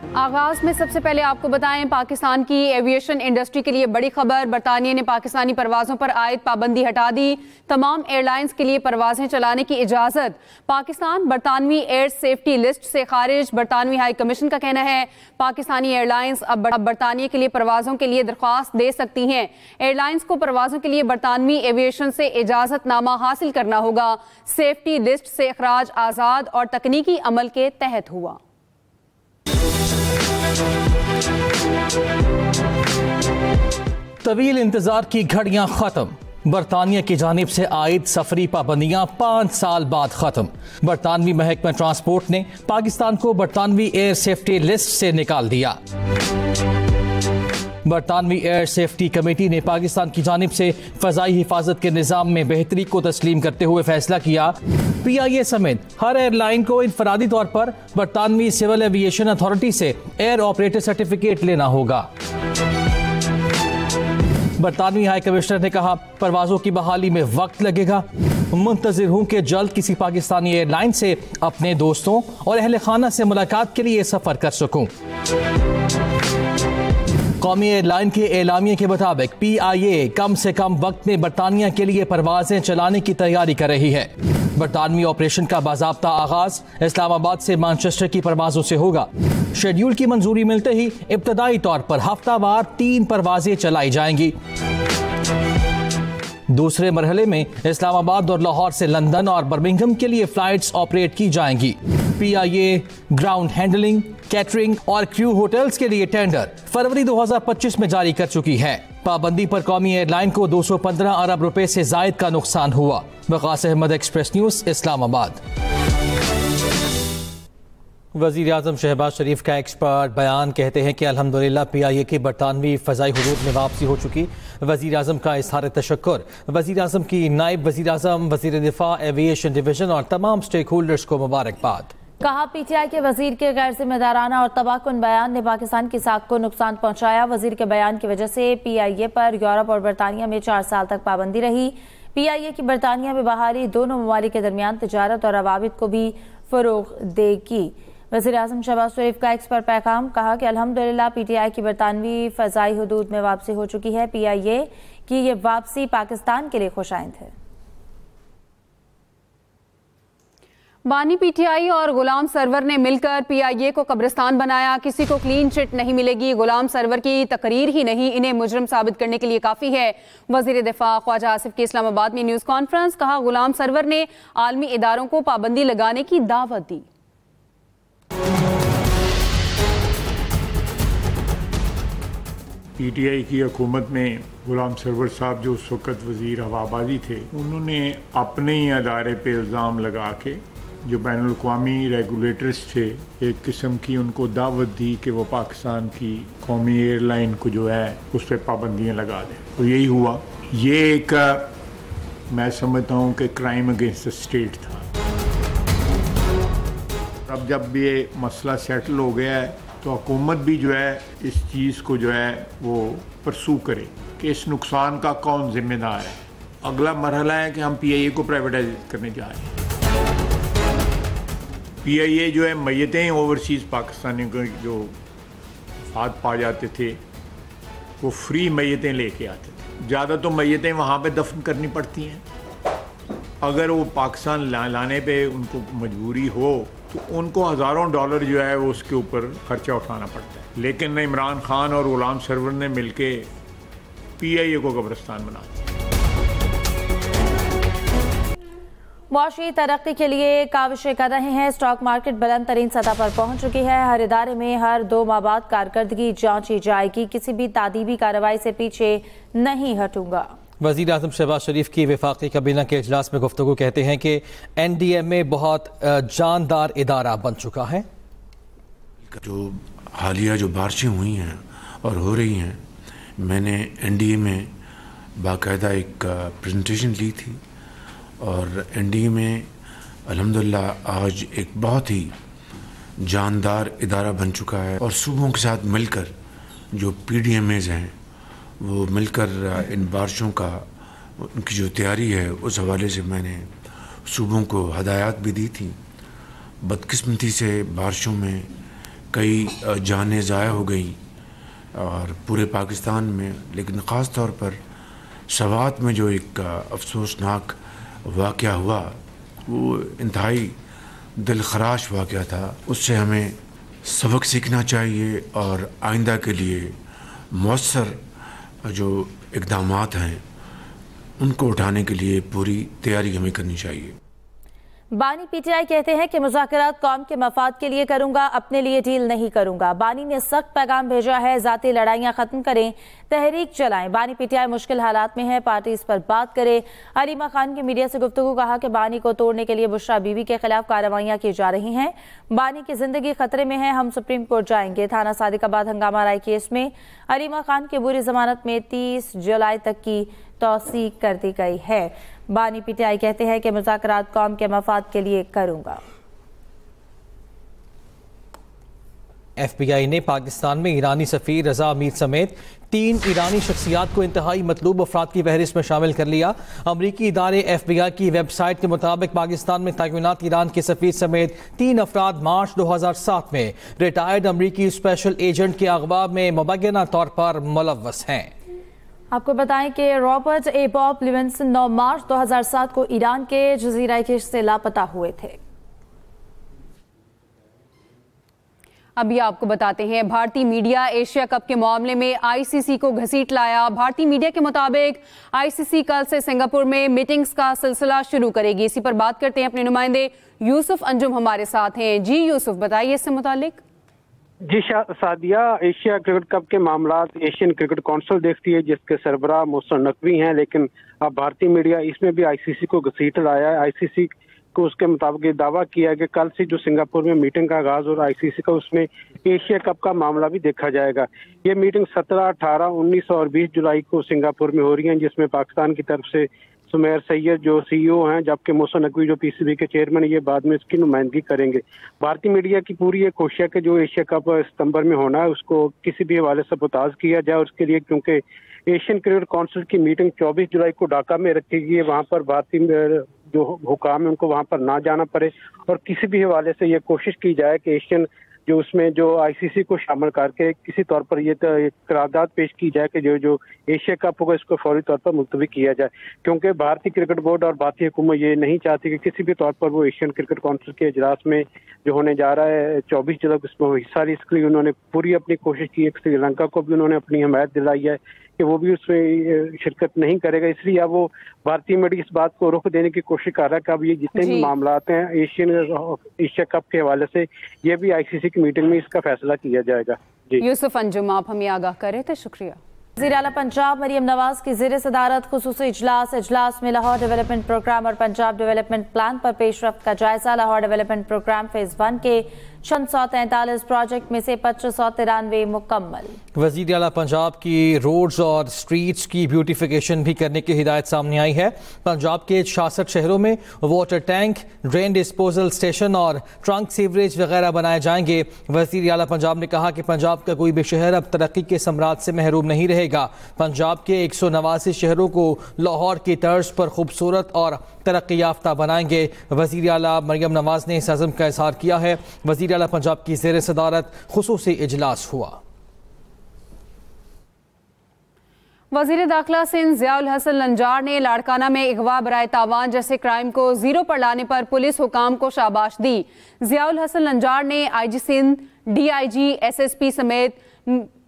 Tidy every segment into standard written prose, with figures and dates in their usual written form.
आगाज में सबसे पहले आपको बताएं, पाकिस्तान की एविएशन इंडस्ट्री के लिए बड़ी खबर। बरतानिया ने पाकिस्तानी परवाजों पर आयद पाबंदी हटा दी। तमाम एयरलाइंस के लिए परवाजें चलाने की इजाजत। पाकिस्तान बरतानवी एयर सेफ्टी लिस्ट से खारिज। बरतानवी हाई कमीशन का कहना है पाकिस्तानी एयरलाइंस अब बरतानिया के लिए परवाजों के लिए दरख्वास्त दे सकती हैं। एयरलाइंस को परवाजों के लिए बरतानवी एविएशन से इजाजतनामा हासिल करना होगा। सेफ्टी लिस्ट से अखराज आज़ाद और तकनीकी अमल के तहत हुआ। तवील इंतजार की घड़ियां खत्म। बरतानिया की जानिब से आयद सफरी पाबंदियां 5 साल बाद खत्म। बरतानवी महकमा ट्रांसपोर्ट ने पाकिस्तान को बरतानवी एयर सेफ्टी लिस्ट से निकाल दिया। बरतानवी एयर सेफ्टी कमेटी ने पाकिस्तान की जानिब से फ़ज़ाई हिफाजत के निज़ाम में बेहतरी को तस्लीम करते हुए फैसला किया PIA समेत हर एयरलाइन को इनफरादी तौर पर बरतानवी सिविल एविएशन अथॉरिटी से एयर ऑपरेटर सर्टिफिकेट लेना होगा। बरतानवी हाई कमिश्नर ने कहा परवाजों की बहाली में वक्त लगेगा। मुंतज़िर हूं कि जल्द किसी पाकिस्तानी एयरलाइन से अपने दोस्तों और अहले खाना से मुलाकात के लिए सफ़र कर सकूं। कौमी एयरलाइन के एलामिया के मुताबिक PIA कम से कम वक्त में बरतानिया के लिए परवाजें चलाने की तैयारी कर रही है। बरतानवी ऑपरेशन का बाज़ाब्ता आगाज इस्लामाबाद से मैनचेस्टर की परवाजों से होगा। शेड्यूल की मंजूरी मिलते ही इब्तदाई तौर पर हफ्तावार 3 परवाजें चलाई जाएंगी। दूसरे मरहले में इस्लामाबाद और लाहौर से लंदन और बर्मिंघम के लिए फ्लाइट्स ऑपरेट की जाएंगी। PIA ग्राउंड हैंडलिंग, कैटरिंग और क्रू होटल्स के लिए टेंडर फरवरी 2025 में जारी कर चुकी है। पाबंदी पर कौमी एयरलाइन को 215 अरब रुपए से जायद का नुकसान हुआ। Waqas Ahmed, Express News, Islamabad. वज़ीर आज़म शहबाज शरीफ का एक्सपर्ट बयान कहते हैं कि अल्हम्दुलिल्लाह PIA की बरतानवी फ़ज़ाई हुदूद में वापसी हो चुकी। वज़ीर आज़म का इज़हार तशक्कुर वज़ीर आज़म की नायब वज़ीर आज़म, वज़ीर दिफा, एविएशन डिवीज़न और तमाम स्टेक होल्डर्स को मुबारकबाद। कहा PTI के वजीर के गैर जिम्मेदाराना और तबाहकुन बयान ने पाकिस्तान की साख को नुकसान पहुंचाया। वजीर के बयान की वजह से PIA पर यूरोप और बरतानिया में 4 साल तक पाबंदी रही। PIA की बरतानिया में बहाली दोनों ममालिक के दरमियान तिजारत और रवाबित को भी फ़रोग़ देगी। वज़ीर आज़म शहबाज शरीफ का एक्सपर्ट पैगाम, कहा कि अल्हम्दुलिल्लाह PTI की बरतानवी फ़ज़ाई हुदूद में वापसी हो चुकी है। PIA की ये वापसी पाकिस्तान के लिए खुशाइंद है। बानी PTI और गुलाम सरवर ने मिलकर PIA को कब्रिस्तान बनाया। किसी को क्लीन चिट नहीं मिलेगी। गुलाम सरवर की तकरीर ही नहीं, इन्हें मुजरिम साबित करने के लिए काफ़ी है। वज़ीर दिफा ख्वाजा आसिफ की इस्लामाबाद में न्यूज़ कॉन्फ्रेंस, कहा गुलाम सरवर ने आलमी इदारों को पाबंदी लगाने की दावत दी। PTI की हुकूमत में गुलाम सरवर साहब जो उस वक़्त वज़ीर हवाबाजी थे, उन्होंने अपने ही अदारे पे इल्ज़ाम लगा के जो बैनुल अक़वामी रेगुलेटर्स थे, एक किस्म की उनको दावत दी कि वो पाकिस्तान की कौमी एयरलाइन को जो है उस पर पाबंदियाँ लगा दें। तो यही हुआ। ये एक मैं समझता हूँ कि क्राइम अगेंस्ट द स्टेट था। अब जब ये मसला सेटल हो गया है तो हुकूमत भी जो है इस चीज़ को जो है वो परसू करे कि इस नुकसान का कौन जिम्मेदार है। अगला मरहला है कि हम PIA को प्राइवेटाइज करने जा रहे हैं। PIA जो है मैयतें ओवरसीज़ पाकिस्तानियों को जो वफात पा जाते थे वो फ्री मैयतें लेके आते थे। ज़्यादा तो मैयतें वहाँ पे दफन करनी पड़ती हैं। अगर वो पाकिस्तान लाने पे उनको मजबूरी हो तो उनको हज़ारों डॉलर जो है वो उसके ऊपर खर्चा उठाना पड़ता है। लेकिन इमरान खान और गुलाम सरवर ने मिलके PIA को कब्रिस्तान बना दिया। मुआशी तरक्की के लिए काविशें कर रहे हैं। स्टॉक मार्केट बुलंद तरीन सतह पर पहुंच चुकी है। हर इदारे में हर 2 माह बाद कारकर्दगी जांची जाएगी। किसी भी तादीबी कार्रवाई से पीछे नहीं हटूंगा। वज़ीर आज़म शहबाज शरीफ की वफाकी काबीना के इजलास में गुफ्तगू कहते हैं कि NDMA बहुत जानदार इदारा बन चुका है। जो हालिया जो बारिशें हुई हैं और हो रही हैं, मैंने NDA में बाकायदा एक प्रेजेंटेशन ली थी और NDA में अल्हम्दुलिल्लाह आज एक बहुत ही जानदार इदारा बन चुका है और सूबों के साथ मिलकर जो PDMAs हैं वो मिलकर इन बारिशों का उनकी जो तैयारी है उस हवाले से मैंने सूबों को हदायत भी दी थी। बदकिस्मती से बारिशों में कई जानें ज़ाया हो गई और पूरे पाकिस्तान में, लेकिन ख़ास तौर पर सवात में जो एक अफसोसनाक वाक़या हुआ वो इंतहाई दिलखराश वाक़या था। उससे हमें सबक सीखना चाहिए और आइंदा के लिए मौसर जो इक़दामात हैं उनको उठाने के लिए पूरी तैयारी हमें करनी चाहिए। बानी पीटीआई कहते हैं कि मुज़ाकरात कौम के मफाद के लिए करूंगा, अपने लिए डील नहीं करूंगा। बानी ने सख्त पैगाम भेजा है, जाती लड़ाइयां खत्म करें, तहरीक चलाएं। बानी पीटीआई मुश्किल हालात में है, पार्टी इस पर बात करे। अलीमा खान की मीडिया से गुफ्तगू कहा कि बानी को तोड़ने के लिए बुशरा बीवी के खिलाफ कार्रवाइयां की जा रही हैं। बानी की जिंदगी खतरे में है, हम सुप्रीम कोर्ट जाएंगे। थाना सादिकाबाद हंगामा राय केस में अलीमा खान की बुरी जमानत में 30 जुलाई तक की तौसीक कर दी गई है। बानी पीटीआई कहते हैं कि मुज़ाकरात कौम के मफाद के लिए करूंगा। FBI ने पाकिस्तान में ईरानी सफ़ीर रजा मीर समेत 3 ईरानी शख्सियात को इंतहाई मतलूब अफराद की फहरिस्त में शामिल कर लिया। अमरीकी इदारे FBI की वेबसाइट के मुताबिक पाकिस्तान में तैनात ईरान के सफ़ीर समेत 3 अफराद मार्च 2007 में रिटायर्ड अमरीकी स्पेशल एजेंट के अगवा में मुबैना तौर पर मुलव्वस हैं। आपको बताएं कि रॉबर्ट ए बॉब लिविंसन 9 मार्च 2007 को ईरान के जजीरा किश से लापता हुए थे। अभी आपको बताते हैं, भारतीय मीडिया एशिया कप के मामले में आईसीसी को घसीट लाया। भारतीय मीडिया के मुताबिक आईसीसी कल से सिंगापुर में मीटिंग्स का सिलसिला शुरू करेगी। इसी पर बात करते हैं, अपने नुमाइंदे यूसुफ अंजुम हमारे साथ हैं। जी यूसुफ, बताइए इससे मुतालिक। जी सादिया, एशिया क्रिकेट कप के मामलात एशियन क्रिकेट काउंसिल देखती है जिसके सरबराह मोहसिन नकवी हैं, लेकिन अब भारतीय मीडिया इसमें भी आईसीसी को घसीट लाया है। आईसीसी को उसके मुताबिक ये दावा किया कि कल से जो सिंगापुर में मीटिंग का आगाज और आईसीसी का उसमें एशिया कप का मामला भी देखा जाएगा। ये मीटिंग 17, 18, 19 और 20 जुलाई को सिंगापुर में हो रही है, जिसमें पाकिस्तान की तरफ से सुमेर सैयद जो सीईओ हैं, जबकि मोहसिन नकवी जो पीसीबी के चेयरमैन, ये बाद में इसकी नुमाइंदगी करेंगे। भारतीय मीडिया की पूरी ये कोशिश है कि जो एशिया कप सितंबर में होना है उसको किसी भी हवाले से पुताज किया जाए। उसके लिए क्योंकि एशियन क्रिकेट काउंसिल की मीटिंग 24 जुलाई को ढाका में रखी गई है, वहाँ पर भारतीय जो हुकाम है उनको वहाँ पर ना जाना पड़े और किसी भी हवाले से ये कोशिश की जाए कि एशियन जो उसमें जो आईसीसी को शामिल करके किसी तौर पर ये करारदाद पेश की जाए कि जो एशिया कप होगा इसको फौरी तौर पर मुलतवी किया जाए, क्योंकि भारतीय क्रिकेट बोर्ड और भारतीय हुकूमत ये नहीं चाहती कि किसी भी तौर पर वो एशियन क्रिकेट काउंसिल के इजलास में जो होने जा रहा है 24 जुलाई को इसमें हिस्सा ली। इसके लिए उन्होंने पूरी अपनी कोशिश की है। श्रीलंका को भी उन्होंने अपनी हमायत दिलाई है कि वो भी उसमें शिरकत नहीं करेगा, इसलिए अब वो भारतीय मीडिया इस बात को रुख देने की कोशिश कर रहा है कि अब ये जितने भी मामलात हैं एशिया कप के हवाले से ये भी आईसीसी की मीटिंग में इसका फैसला किया जाएगा। जी यूसुफ अंजुम, आप हमें आगाह कर रहे थे, शुक्रिया। वज़ीर आला पंजाब मरियम नवाज की ज़ेर सदारत खुसूसी इजलास में लाहौर डेवलपमेंट प्रोग्राम और पंजाब डेवलपमेंट प्लान पर पेशरफ्त का जायजा। लाहौर डेवलपमेंट प्रोग्राम फेज 1 के 643 प्रोजेक्ट में से 2593 मुकम्मल। वज़ीर आला पंजाब की रोड्स और स्ट्रीट्स की ब्यूटिफिकेशन भी करने की हिदायत सामने आई है। पंजाब के 66 शहरों में water tank, drain disposal station और ट्रंक सीवरेज वगैरह बनाए जाएंगे। वज़ीर आला पंजाब ने कहा कि पंजाब का कोई भी शहर अब तरक्की के सम्राट से महरूम नहीं रहेगा। पंजाब के 189 शहरों को लाहौर की तर्ज पर खूबसूरत और तरक्की याफ्ता बनाएंगे। वज़ीर आला मरियम नवाज ने इस अज़म का इज़हार किया है। वज़ीर आला पंजाब की ज़ेर सदारत खुसूसी इजलास हुआ। वज़ीर दाखिला सिंध ज़ियाउल हसन लंजार ने लाड़काना में अगवा बराए तावान जैसे क्राइम को जीरो पर लाने पर पुलिस हुकाम को शाबाश दी। ज़ियाउल हसन लंजार ने आईजी सिंध, डीआईजी, एसएसपी समेत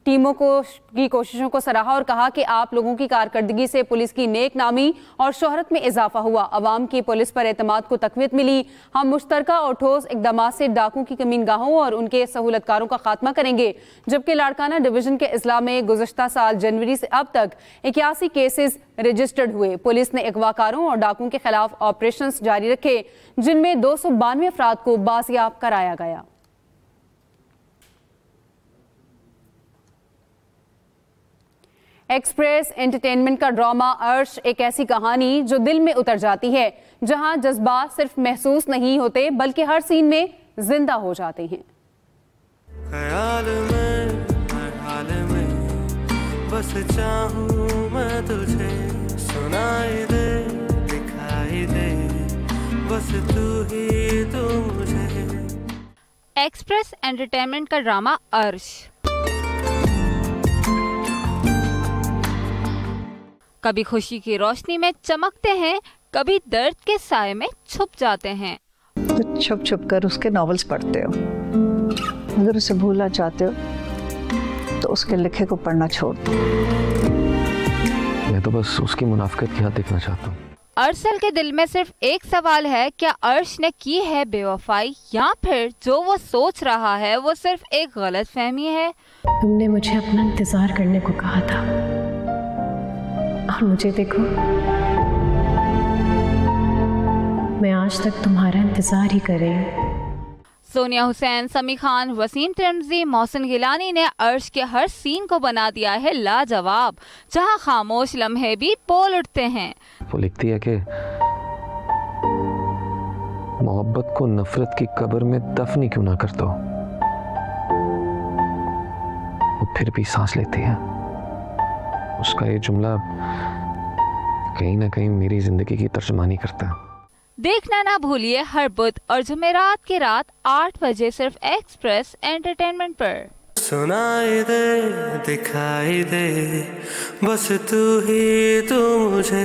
टीमों की कोशिशों को सराहा और कहा कि आप लोगों की कारकर्दगी से पुलिस की नेक नामी और शोहरत में इजाफा हुआ। अवाम की पुलिस पर एतमाद को तक़वीत मिली। हम मुश्तरका और ठोस इक़दामात से डाकों की कमीनगाहों और उनके सहूलतकारों का खात्मा करेंगे। जबकि लाड़काना डिवीजन के अजला में गुज़श्ता साल जनवरी से अब तक 81 केसेस रजिस्टर्ड हुए। पुलिस ने अगवाकारों और डाकों के खिलाफ ऑपरेशन जारी रखे, जिनमें 292 अफराद को बाजियाब कराया गया। एक्सप्रेस एंटरटेनमेंट का ड्रामा अर्श एक ऐसी कहानी जो दिल में उतर जाती है, जहां जज्बात सिर्फ महसूस नहीं होते बल्कि हर सीन में जिंदा हो जाते हैं। ख्याल में, हाल में, बस चाहूं मैं तुझे, सुनाई दे, दिखाई दे, बस तू ही तू मुझे। एक्सप्रेस एंटरटेनमेंट का ड्रामा अर्श। कभी खुशी की रोशनी में चमकते हैं, कभी दर्द के साए में छुप जाते हैं। तो छुप छुप कर उसके नॉवेल्स पढ़ते हो, अगर उसे भूलना चाहते हो तो उसके लिखे को पढ़ना छोड़ दो। मैं तो बस उसकी मुनाफिकत की हद देखना चाहता हूँ। अरसल के दिल में सिर्फ एक सवाल है, क्या अर्श ने की है बेवफाई, या फिर जो वो सोच रहा है वो सिर्फ एक गलतफहमी है। तुमने मुझे अपना इंतजार करने को कहा था और मुझे देखो, मैं आज तक तुम्हारा इंतजार ही कर रही हूँ। सोनिया हुसैन, समी खान, वसीम तिरमिजी, मोहसिन गिलानी ने अर्श के हर सीन को बना दिया है लाजवाब, जहां खामोश लम्हे भी बोल उठते हैं। वो लिखती है कि मोहब्बत को नफरत की कब्र में दफन क्यों ना कर दो, वो फिर भी सांस लेती है। उसका ये जुमला कहीं ना कहीं मेरी जिंदगी की तर्जुमानी करता है। देखना ना भूलिए हर बुध और जुमेरात की रात 8 बजे सिर्फ एक्सप्रेस एंटरटेनमेंट पर। सुनाई दे, दिखाई दे, बस तू ही तू मुझे।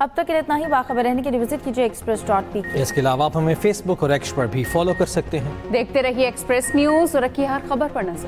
अब तक इतना ही। बाखबर रहने के लिए विजिट कीजिए express.pk। इसके अलावा आप हमें फेसबुक और एक्स पर भी फॉलो कर सकते हैं। देखते रहिए एक्सप्रेस न्यूज और रखिए हर खबर पर नजर।